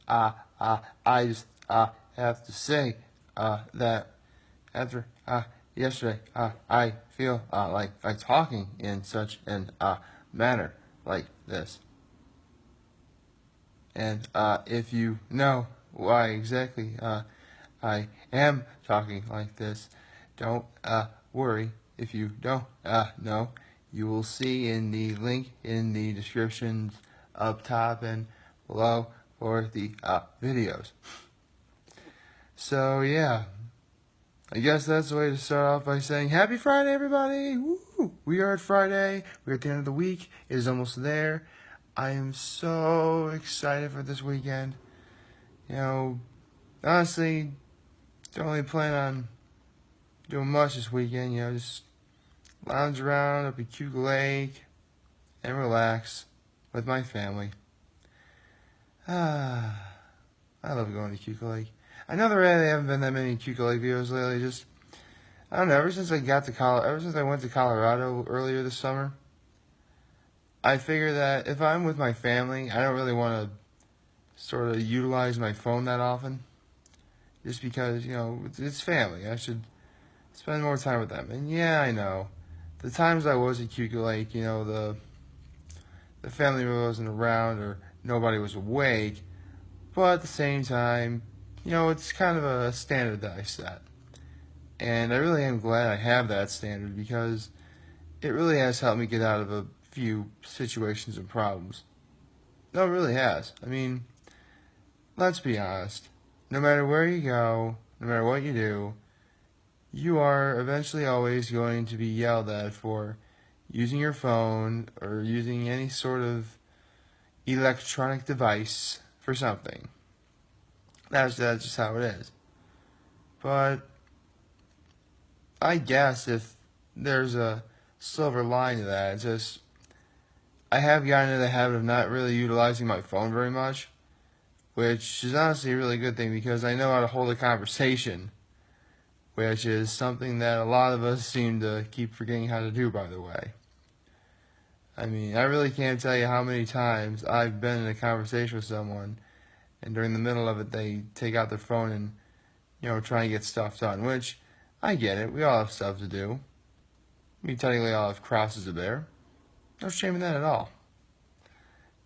I just have to say that after yesterday, I feel like talking in such an manner like this. And if you know why exactly I am talking like this, don't worry. If you don't know, you will see in the link in the descriptions up top and below for the videos. So yeah, I guess that's the way to start off by saying Happy Friday, everybody! Woo! We are at Friday. We're at the end of the week. It is almost there. I am so excited for this weekend. You know, honestly, don't really plan on doing much this weekend. You know, just lounge around up at Cuca Lake and relax with my family. I love going to Cuca Lake. I know there really haven't been that many Cuca Lake videos lately. Just, I don't know, ever since I went to Colorado earlier this summer, I figure that if I'm with my family, I don't really want to sort of utilize my phone that often. Just because, you know, it's family. I should spend more time with them. And yeah, I know. The times I was at Cuca Lake, you know, the family wasn't around or nobody was awake. But at the same time, you know, it's kind of a standard that I set. And I really am glad I have that standard because it really has helped me get out of a few situations and problems. No, it really has. I mean, let's be honest. No matter where you go, no matter what you do, you are eventually always going to be yelled at for using your phone or using any sort of electronic device for something. That's just how it is. But I guess if there's a silver line to that, it's just I have gotten into the habit of not really utilizing my phone very much, which is honestly a really good thing because I know how to hold a conversation, which is something that a lot of us seem to keep forgetting how to do, by the way. I mean, I really can't tell you how many times I've been in a conversation with someone, and during the middle of it, they take out their phone and, you know, try and get stuff done, which, I get it, we all have stuff to do. We technically all have crosses to bear. No shame in that at all.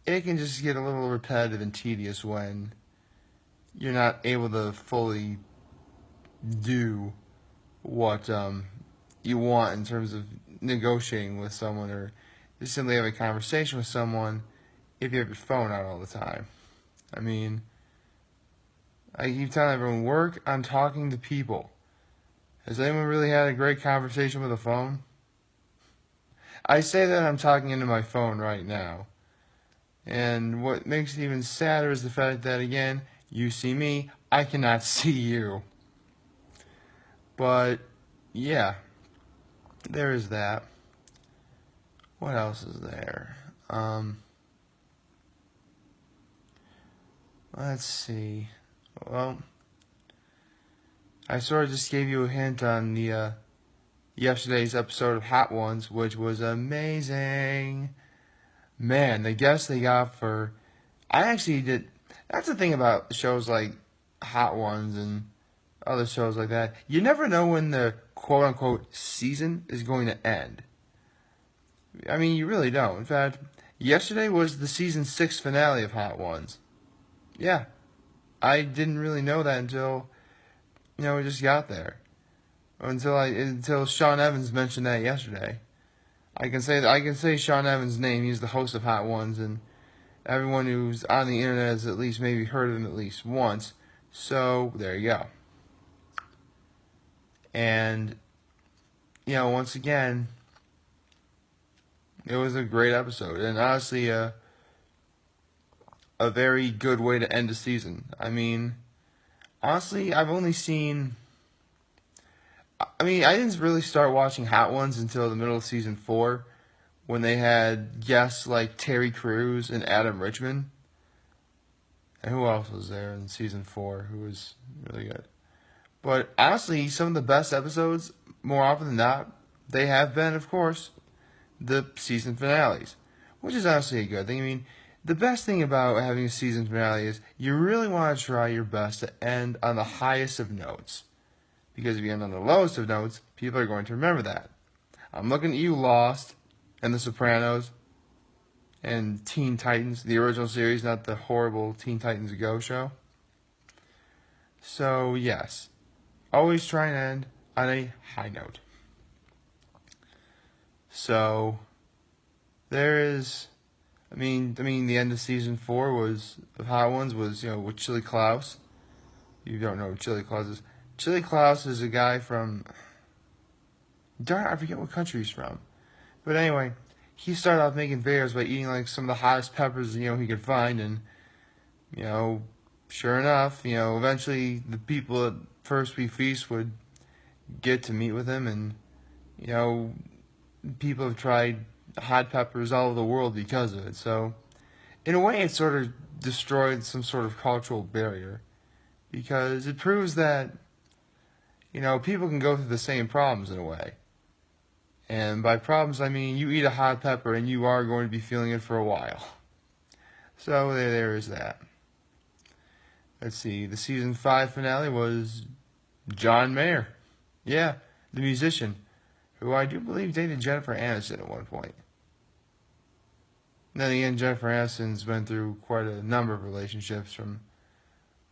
It can just get a little repetitive and tedious when you're not able to fully do what you want in terms of negotiating with someone or just simply have a conversation with someone if you have your phone out all the time. I mean, I keep telling everyone, work on talking to people. Has anyone really had a great conversation with a phone? I say that I'm talking into my phone right now. And what makes it even sadder is the fact that, again, you see me, I cannot see you. But, yeah, there is that. What else is there? Let's see. Well, I sort of just gave you a hint on the yesterday's episode of Hot Ones, which was amazing. Man, the guests they got for... I actually did... That's the thing about shows like Hot Ones and other shows like that. You never know when the quote-unquote season is going to end. I mean, you really don't. In fact, yesterday was the season 6 finale of Hot Ones. Yeah, I didn't really know that until, you know, we just got there. Until Sean Evans mentioned that yesterday. I can say Sean Evans' name. He's the host of Hot Ones, and everyone who's on the internet has at least maybe heard of him at least once. So there you go. And you know, once again, it was a great episode, and honestly, a very good way to end the season. I mean, honestly, I didn't really start watching Hot Ones until the middle of season 4, when they had guests like Terry Crews and Adam Richman. And who else was there in season 4 who was really good? But honestly, some of the best episodes, more often than not, they have been, of course, the season finales, which is honestly a good thing. I mean, the best thing about having a season finale is you really want to try your best to end on the highest of notes. Because if you end on the lowest of notes, people are going to remember that. I'm looking at you, Lost, and The Sopranos, and Teen Titans, the original series, not the horrible Teen Titans Go show. So, yes, always try and end on a high note. So, there is, I mean, the end of season 4 was, of Hot Ones, was, with Chili Klaus. You don't know who Chili Klaus is. Chili Klaus is a guy from, I forget what country he's from. But anyway, he started off making videos by eating like some of the hottest peppers, he could find, and, sure enough, eventually the people at First We Feast would get to meet with him, and, people have tried hot peppers all over the world because of it. So, in a way, it sort of destroyed some sort of cultural barrier, because it proves that, people can go through the same problems in a way. And by problems, I mean you eat a hot pepper and you are going to be feeling it for a while. So there is that. Let's see, the season 5 finale was John Mayer. Yeah, the musician, who I do believe dated Jennifer Aniston at one point. Then again, Jennifer Aniston's been through quite a number of relationships from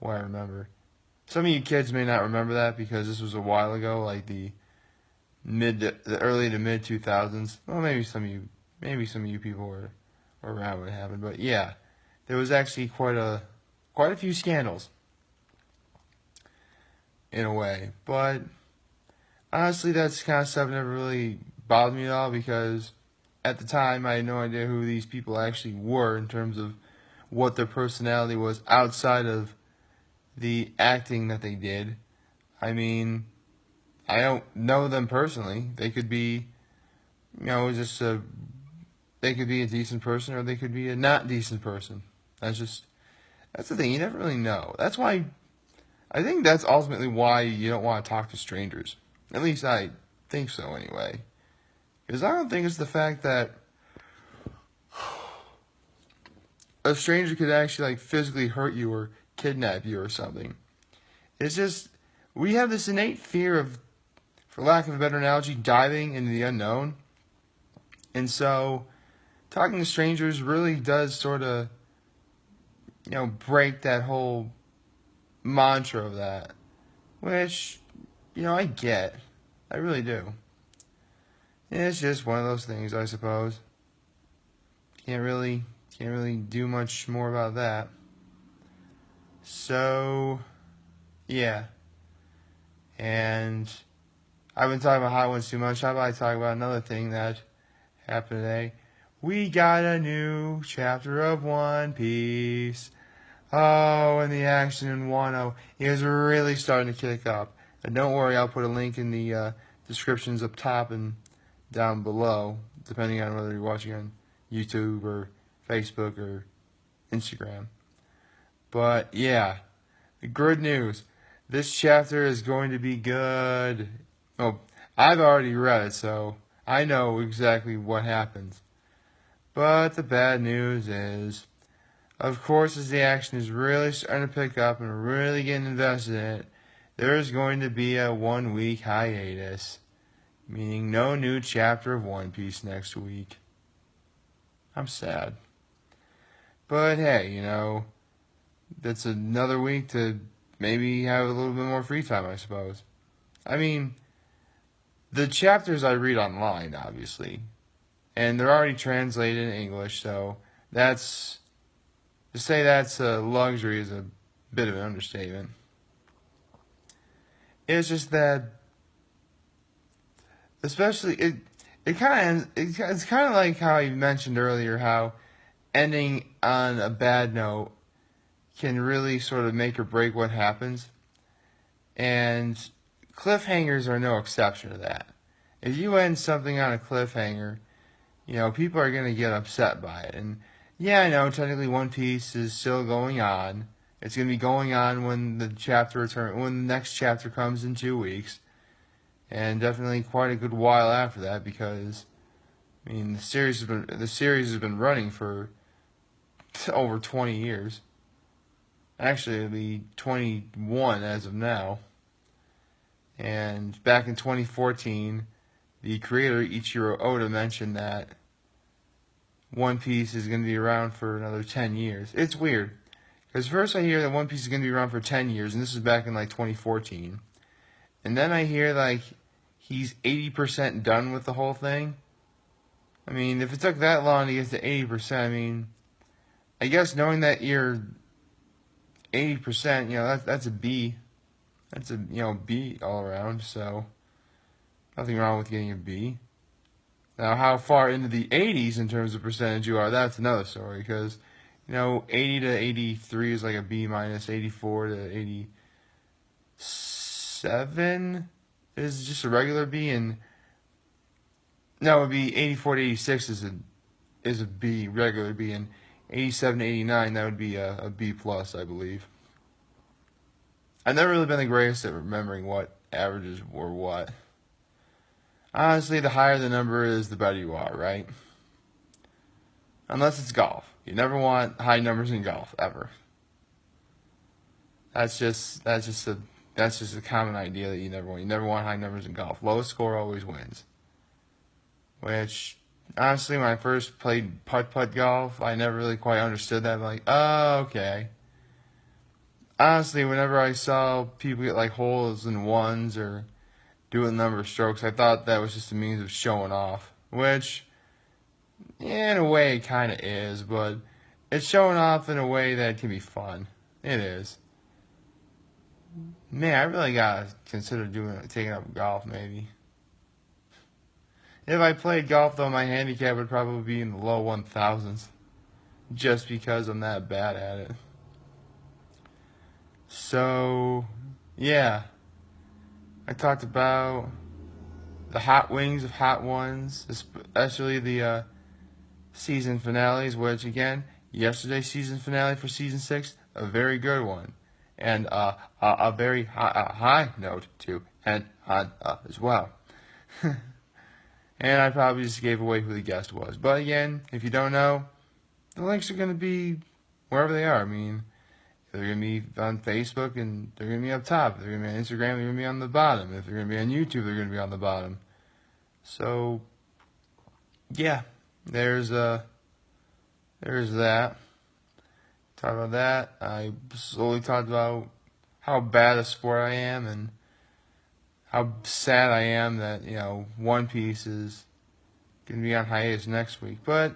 what I remember. Some of you kids may not remember that because this was a while ago, like the early to mid 2000s. Well, maybe some of you people were around when it happened, but yeah, there was actually quite a few scandals in a way. But honestly, that's kind of stuff never really bothered me at all, because at the time I had no idea who these people actually were in terms of what their personality was outside of the acting that they did. I mean, I don't know them personally. They could be, they could be a decent person, or they could be a not decent person. That's the thing. You never really know. That's why, I think that's ultimately why you don't want to talk to strangers. At least I think so anyway. Because I don't think it's the fact that a stranger could actually like physically hurt you or kidnap you or something. It's just, we have this innate fear of, for lack of a better analogy, diving into the unknown. And so, talking to strangers really does sort of, break that whole mantra of that. Which, I get. I really do. It's just one of those things, I suppose. Can't really do much more about that. So, yeah. And I've been talking about Hot Ones too much. How about I talk about another thing that happened today? We got a new chapter of One Piece. Oh, and the action in Wano is really starting to kick up. And don't worry, I'll put a link in the descriptions up top and down below, depending on whether you're watching on YouTube or Facebook or Instagram. But yeah, the good news. This chapter is going to be good. Oh, I've already read it, so I know exactly what happens. But the bad news is, of course, as the action is really starting to pick up and we're really getting invested in it, there's going to be a 1-week hiatus, meaning no new chapter of One Piece next week. I'm sad. But hey, that's another week to maybe have a little bit more free time, I suppose. I mean, the chapters I read online, obviously, and they're already translated in English, so to say that's a luxury is a bit of an understatement. It's just that, especially, it's kind of like how I mentioned earlier, how ending on a bad note can really sort of make or break what happens. And cliffhangers are no exception to that. If you end something on a cliffhanger, people are going to get upset by it. And yeah, I know technically One Piece is still going on. It's going to be going on when the next chapter comes in 2 weeks. And definitely quite a good while after that, because the series has been running for over 20 years. Actually, it'll be 21 as of now. And back in 2014, the creator Ichiro Oda mentioned that One Piece is going to be around for another 10 years. It's weird. Because first I hear that One Piece is going to be around for 10 years, and this is back in like 2014. And then I hear like he's 80% done with the whole thing. I mean, if it took that long to get to 80%, I mean, I guess knowing that you're 80%, that's a B. That's a, B all around, so nothing wrong with getting a B. Now, how far into the 80s in terms of percentage you are, that's another story, because, 80 to 83 is like a B minus, 84 to 87 is just a regular B, and no, it would be 84 to 86 is a B, regular B, and 87 to 89, that would be a B plus, I believe. I've never really been the greatest at remembering what averages were what. Honestly, the higher the number is, the better you are, right? Unless it's golf. You never want high numbers in golf, ever. That's just a common idea that you never want. You never want high numbers in golf. Lowest score always wins. Which, honestly, when I first played putt-putt golf, I never really quite understood that. I'm like, oh, okay. Honestly, whenever I saw people get like holes in ones or do a number of strokes, I thought that was just a means of showing off. Which, yeah, in a way, it kind of is, but it's showing off in a way that can be fun. It is. Man, I really gotta consider taking up golf, maybe. If I played golf, though, my handicap would probably be in the low 1000s. Just because I'm that bad at it. So, yeah. I talked about the hot wings of hot ones, especially the season finales, which, again, yesterday's season finale for Season 6, a very good one. And a very high note to end on as well. And I probably just gave away who the guest was. But again, if you don't know, the links are going to be wherever they are. I mean, they're going to be on Facebook, and they're going to be up top. If they're going to be on Instagram, they're going to be on the bottom. If they're going to be on YouTube, they're going to be on the bottom. So, yeah, there's that. Talked about that. I slowly talked about how bad a sport I am and how sad I am that, One Piece is going to be on hiatus next week. But,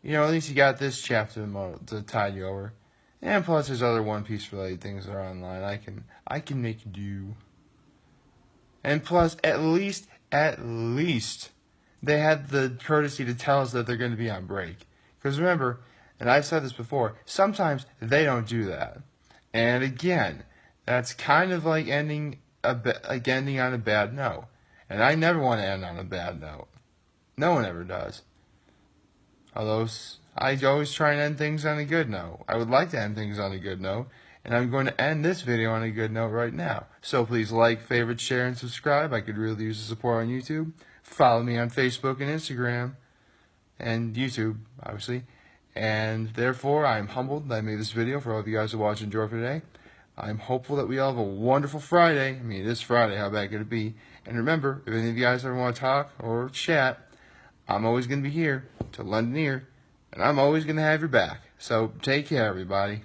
at least you got this chapter to tide you over. And plus, there's other One Piece related things that are online. I can make do. And plus, at least, they had the courtesy to tell us that they're going to be on break. Because remember, and I've said this before, sometimes they don't do that. And again, that's kind of like ending on a bad note. And I never want to end on a bad note. No one ever does. Although I always try and end things on a good note. I would like to end things on a good note, and I'm going to end this video on a good note right now. So please like, favorite, share, and subscribe. I could really use the support on YouTube. Follow me on Facebook and Instagram, and YouTube, obviously. And therefore, I'm humbled that I made this video for all of you guys to watch and enjoy for today. I'm hopeful that we all have a wonderful Friday. I mean, it is Friday. How bad could it be? And remember, if any of you guys ever want to talk or chat, I'm always going to be here to lend an ear, and I'm always going to have your back. So take care, everybody.